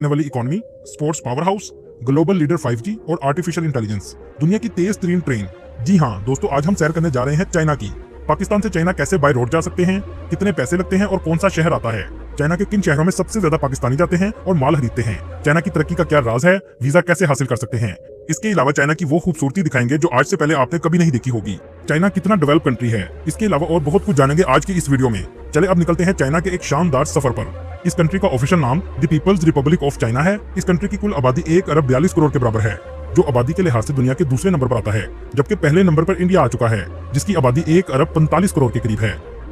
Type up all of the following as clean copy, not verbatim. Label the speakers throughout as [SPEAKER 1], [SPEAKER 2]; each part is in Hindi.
[SPEAKER 1] वाली economy, sports power house, global leader 5G और आर्टिफिशियल इंटेलिजेंस, दुनिया की तेज तरीन ट्रेन। जी हाँ दोस्तों, आज हम सैर करने जा रहे हैं चाइना की। पाकिस्तान से चाइना कैसे बाय रोड जा सकते हैं, कितने पैसे लगते हैं और कौन सा शहर आता है, चाइना के किन शहरों में सबसे ज्यादा पाकिस्तानी जाते हैं और माल खरीदते हैं, चाइना की तरक्की का क्या राज है, वीजा कैसे हासिल कर सकते हैं। इसके अलावा चाइना की वो खूबसूरती दिखाएंगे जो आज से पहले आपने कभी नहीं देखी होगी। चाइना कितना डेवलप कंट्री है, इसके अलावा और बहुत कुछ जानेंगे आज की इस वीडियो में। चले अब निकलते हैं चाइना के एक शानदार सफर पर। इस कंट्री का ऑफिशियल नाम the People's Republic of China है। इस कंट्री की कुल आबादी 1 अरब 42 करोड़ के बराबर है, जो आबादी के लिहाज से दुनिया के दूसरे नंबर पर आता है, जबकि पहले नंबर पर इंडिया आ चुका है, जिसकी आबादी 1 अरब 45 करोड़ के करीब है।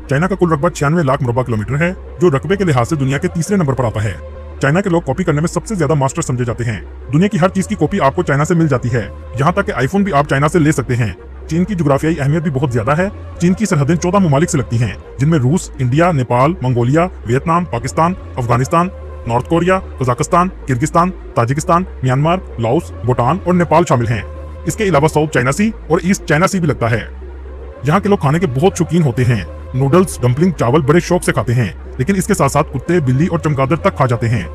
[SPEAKER 1] चाइना का कुल रकबा 96 लाख मुरब्बा किलोमीटर है, जो रकबे के लिहाज से दुनिया के तीसरे नंबर पर आता है। चाइना के लोग कॉपी करने में सबसे ज्यादा मास्टर समझे जाते हैं। दुनिया की हर चीज की कॉपी आपको चाइना से मिल जाती है, यहाँ तक कि आईफोन भी आप चाइना से ले सकते हैं। चीन की जुग्राफियाई अहमियत भी बहुत ज्यादा है। चीन की सरहदें 14 ममालिक से लगती हैं, जिनमें रूस, India, Nepal, Mongolia, Vietnam, Pakistan, Afghanistan, north Korea, Kazakhstan, Kyrgyzstan, Tajikistan, Myanmar, Laos, Bhutan और नेपाल शामिल हैं। इसके अलावा साउथ चाइना सी और ईस्ट चाइना सी भी लगता है। यहाँ के लोग खाने के बहुत शौकीन होते हैं। नूडल्स, डम्पलिंग, चावल बड़े शौक से खाते हैं, लेकिन इसके साथ साथ कुत्ते, बिल्ली और चमगादड़ तक खा जाते हैं।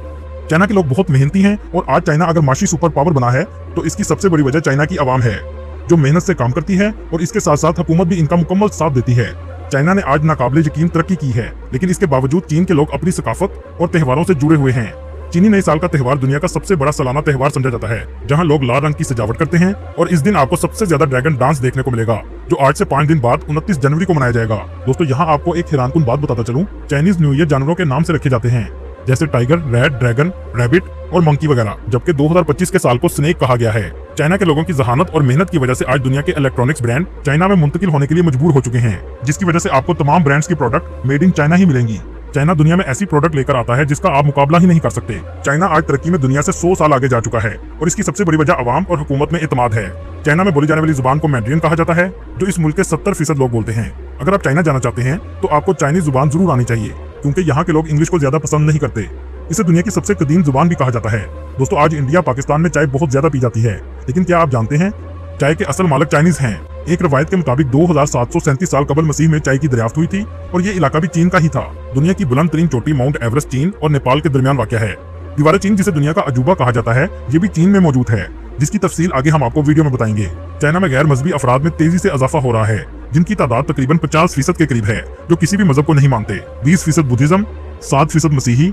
[SPEAKER 1] चाइना के लोग बहुत मेहनती हैं और आज चाइना अगर माशी सुपर पावर बना है तो इसकी सबसे बड़ी वजह चाइना की आवाम है, जो मेहनत से काम करती है और इसके साथ साथ हुकूमत भी इनका मुकम्मल साथ देती है। चाइना ने आज नाकाबिले यकीन तरक्की की है, लेकिन इसके बावजूद चीन के लोग अपनी सकाफत और त्योहारों से जुड़े हुए हैं। चीनी नए साल का त्योहार दुनिया का सबसे बड़ा सालाना त्योहार समझा जाता है, जहां लोग लाल रंग की सजावट करते हैं और इस दिन आपको सबसे ज्यादा ड्रैगन डांस देखने को मिलेगा, जो आज से 5 दिन बाद 29 जनवरी को मनाया जाएगा। दोस्तों यहाँ आपको एक हैरानकुन बात बताता चलूं, चाइनीज न्यू ईयर जानवरों के नाम से रखे जाते हैं, जैसे टाइगर, रेड, ड्रैगन, रैबिट और मंकी वगैरह, जबकि 2025 के साल को स्नेक कहा गया है। चाइना के लोगों की जहानत और मेहनत की वजह से आज दुनिया के इलेक्ट्रॉनिक्स ब्रांड चाइना में मुंतकिल होने के लिए मजबूर हो चुके हैं, जिसकी वजह से आपको तमाम ब्रांड्स की प्रोडक्ट मेड इन चाइना ही मिलेंगी। चाइना दुनिया में ऐसी प्रोडक्ट लेकर आता है जिसका आप मुकाबला ही नहीं कर सकते। चाइना आज तरक्की में दुनिया से 100 साल आगे जा चुका है और इसकी सबसे बड़ी वजह आवाम और हुकूमत में एतमाद है। चाइना में बोली जाने वाली जुबान को मैंड्रियन कहा जाता है, जो इस मुल्क के 70% लोग बोलते हैं। अगर आप चाइना जाना चाहते हैं तो आपको चाइनीज जुबान जरूर आनी चाहिए, क्योंकि यहाँ के लोग इंग्लिश को ज्यादा पसंद नहीं करते। इसे दुनिया की सबसे कदीम जुबान भी कहा जाता है। दोस्तों आज इंडिया, पाकिस्तान में चाय बहुत ज्यादा पी जाती है, लेकिन क्या आप जानते हैं चाय के असल मालिक चाइनीज हैं। एक रवायत के मुताबिक 2737 साल कबल मसीह में चाय की दरियाफ्त हुई थी और ये इलाका भी चीन का ही था। दुनिया की बुलंद तरीन चोटी माउंट एवरेस्ट चीन और नेपाल के दरमियान वाक़या है। दीवार चीन, जिसे दुनिया का अजूबा कहा जाता है, ये भी चीन में मौजूद है, जिसकी तफसील आगे हम आपको वीडियो में बताएंगे। चाइना में गैर मजहबी अफराद में तेजी से इजाफा हो रहा है, जिनकी तादाद तकरीबन 50% के करीब है, जो किसी भी मजहब को नहीं मानते। 20% बुद्धिज्म, 7% मसीही,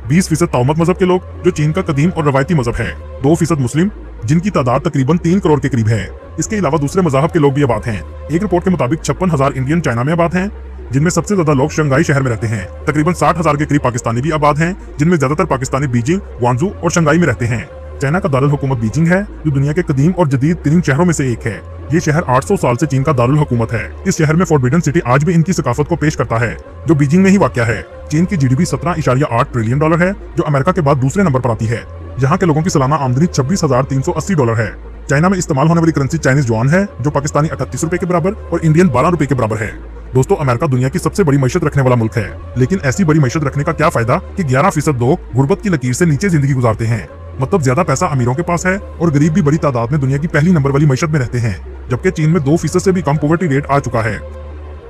[SPEAKER 1] 20% ताओमत मजहब के लोग, जो चीन का कदीम और रवायती मजहब है, 2% मुस्लिम, जिनकी तादाद तकरीबन 3 करोड़ के करीब है। इसके अलावा दूसरे मज़ाहब के लोग भी आबाद हैं। एक रिपोर्ट के मुताबिक 56,000 इंडियन चाइना में आबाद हैं, जिनमें सबसे ज्यादा लोग शंघाई शहर में रहते हैं। तकरीबन 60,000 के करीब पाकिस्तानी भी आबाद हैं, जिनमें ज्यादातर पाकिस्तानी बीजिंग, ग्वांजू और शंघाई में रहते हैं। चाइना का दारुल हुकूमत बीजिंग है, जो दुनिया के कदीम और जदीद तरीन शहरों में से एक है। ये शहर 800 साल से चीन का दारुल हुकूमत है। इस शहर में फॉरबिडन सिटी आज भी इनकी सकाफत को पेश करता है, जो बीजिंग में ही वाक़या है। चीन की जीडीपी 17.8 ट्रिलियन डॉलर है, जो अमेरिका के बाद दूसरे नंबर पर आती है। यहाँ के लोगों की सालाना आमदनी 26,380 डॉलर है। चाइना में इस्तेमाल होने वाली करेंसी चाइनीज युआन है, जो पाकिस्तानी 38 रुपए के बराबर और इंडियन 12 रुपए के बराबर है। दोस्तों अमेरिका दुनिया की सबसे बड़ी मईशत रखने वाला मुल्क है, लेकिन ऐसी बड़ी मईशत रखने का क्या फायदा कि 11% लोग गुर्बत की लकीर से नीचे जिंदगी गुजारते हैं। मतलब ज्यादा पैसा अमीरों के पास है और गरीब भी बड़ी तादाद में दुनिया की पहली नंबर वाली मईशत में रहते हैं, जबकि चीन में 2% से भी कम पॉवर्टी रेट आ चुका है।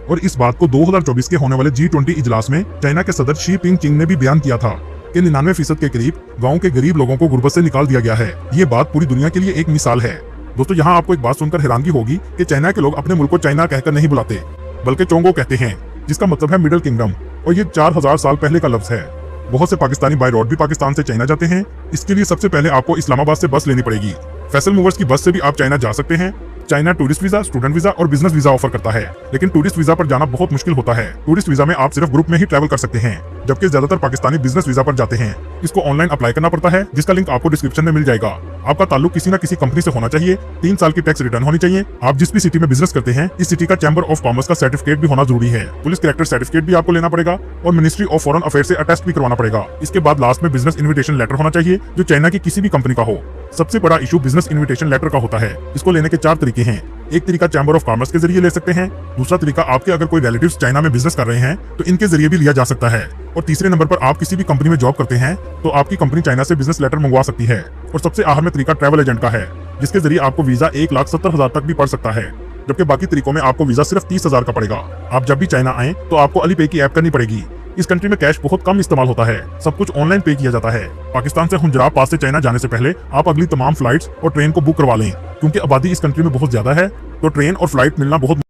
[SPEAKER 1] और इस बात को 2024 के होने वाले G20 इजलास में चाइना के सदर शी पिंगचिंग ने भी बयान किया था कि 99% के करीब गाँव के गरीब लोगों को गुर्बत से निकाल दिया गया है। ये बात पूरी दुनिया के लिए एक मिसाल है। दोस्तों यहाँ आपको एक बात सुनकर हैरानगी होगी कि चाइना के लोग अपने मुल्क को चाइना कहकर नहीं बुलाते, बल्कि चोंगो कहते हैं, जिसका मतलब है मिडिल किंगडम, और ये 4000 साल पहले का लफ्ज है। बहुत से पाकिस्तानी बाय रोड भी पाकिस्तान से चाइना जाते हैं। इसके लिए सबसे पहले आपको इस्लामाबाद से बस लेनी पड़ेगी। फैसल मूवर्स की बस से भी आप चाइना जा सकते हैं। China tourist visa, student visa और बिजनेस वीजा ऑफर करता है, लेकिन टूरिस्ट वीजा पर जाना बहुत मुश्किल होता है। टूरिस्ट वीजा में आप सिर्फ ग्रुप में ही ट्रैवल कर सकते हैं, जबकि ज्यादातर पाकिस्तानी बिजनेस वीजा पर जाते हैं। इसको ऑनलाइन अप्लाई करना पड़ता है, जिसका लिंक आपको डिस्क्रिप्शन में मिल जाएगा। आपका ताल्लुक किसी न किसी कंपनी से होना चाहिए। 3 साल की टैक्स रिटर्न होनी चाहिए। आप जिस भी सिटी में बिजनेस करते हैं, इस सिटी का चैम्बर ऑफ कॉमर्स का सर्टिफिकेट भी होना जरूरी है। पुलिस कैरेक्टर सर्टिफिकेट भी आपको लेना पड़ेगा और मिनिस्ट्री ऑफ फॉरेन अफेयर से अटेस्ट भी करवाना पड़ेगा। इसके बाद लास्ट में बिजनेस इन्विटेशन लेटर होना चाहिए, जो चाइना की किसी भी कंपनी का हो। सबसे बड़ा इशू बिजनेस इन्विटेशन लेटर का होता है। इसको लेने के 4 तरीके हैं। एक तरीका चैम्बर ऑफ कॉमर्स के जरिए ले सकते हैं। दूसरा तरीका आपके अगर कोई रिलेटिव्स चाइना में बिजनेस कर रहे हैं तो इनके जरिए भी लिया जा सकता है। और तीसरे नंबर पर आप किसी भी कंपनी में जॉब करते हैं तो आपकी कंपनी चाइना से बिजनेस लेटर मंगवा सकती है। और सबसे आखिर में तरीका ट्रैवल एजेंट का है, जिसके जरिए आपको वीजा 1,70,000 तक भी पड़ सकता है, जबकि बाकी तरीकों में आपको वीजा सिर्फ 30,000 का पड़ेगा। आप जब भी चाइना आए तो आपको अलीपे की ऐप करनी पड़ेगी। इस कंट्री में कैश बहुत कम इस्तेमाल होता है, सब कुछ ऑनलाइन पे किया जाता है। पाकिस्तान से हुंजराब पास से चाइना जाने से पहले आप अगली तमाम फ्लाइट्स और ट्रेन को बुक करवा लें, क्योंकि आबादी इस कंट्री में बहुत ज्यादा है, तो ट्रेन और फ्लाइट मिलना बहुत